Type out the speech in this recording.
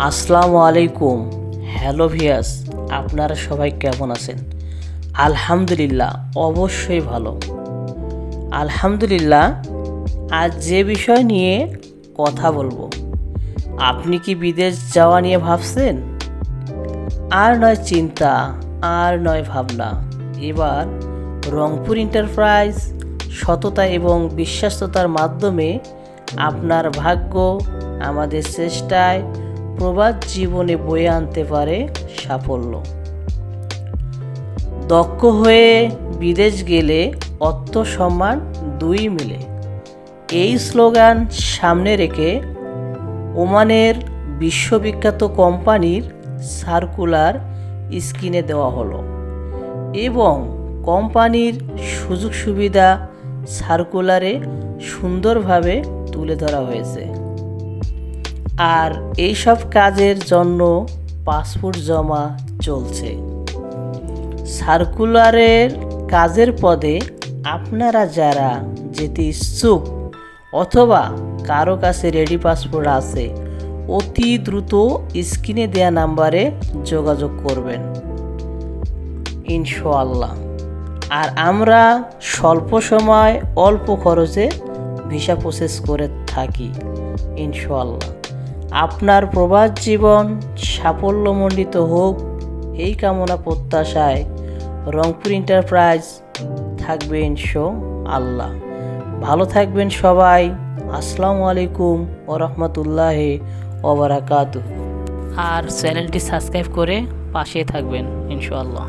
আসসালামু আলাইকুম। হ্যালো ভিয়াস, আপনারা সবাই কেমন আছেন? আলহামদুলিল্লাহ, অবশ্যই ভালো। আলহামদুলিল্লাহ, আজ যে বিষয় নিয়ে কথা বলবো, আপনি কি বিদেশ যাওয়া নিয়ে ভাবছেন? আর নয় চিন্তা, আর নয় ভাবনা। এবার রংপুর এন্টারপ্রাইজ সততা এবং বিশ্বাসতার মাধ্যমে আপনার ভাগ্য আমাদের চেষ্টায় প্রবাস জীবনে বয়ে আনতে পারে সাফল্য। দক্ষ হয়ে বিদেশ গেলে অর্থ সম্মান দুই মিলে, এই স্লোগান সামনে রেখে ওমানের বিশ্ববিখ্যাত কোম্পানির সার্কুলার স্ক্রিনে দেওয়া হলো এবং কোম্পানির সুযোগ সুবিধা সার্কুলারে সুন্দরভাবে তুলে ধরা হয়েছে। আর এইসব কাজের জন্য পাসপোর্ট জমা চলছে। সার্কুলারের কাজের পদে আপনারা যারা যেতে ইচ্ছুক অথবা কারো কাছে রেডি পাসপোর্ট আছে, অতি দ্রুত স্ক্রিনে দেয়া নাম্বারে যোগাযোগ করবেন ইনশাআল্লাহ। আর আমরা স্বল্প সময় অল্প খরচে ভিসা প্রসেস করে থাকি ইনশাআল্লাহ। আপনার প্রবাস জীবন সাফল্যমণ্ডিত হোক, এই কামনা প্রত্যাশায় রংপুর এন্টারপ্রাইজ থাকবে ইনশাআল্লাহ। ভালো থাকবেন সবাই। আসসালামু আলাইকুম ওয়া রাহমাতুল্লাহি ওয়া বারাকাতুহু। আর চ্যানেলটি সাবস্ক্রাইব করে পাশে থাকবেন ইনশাআল্লাহ।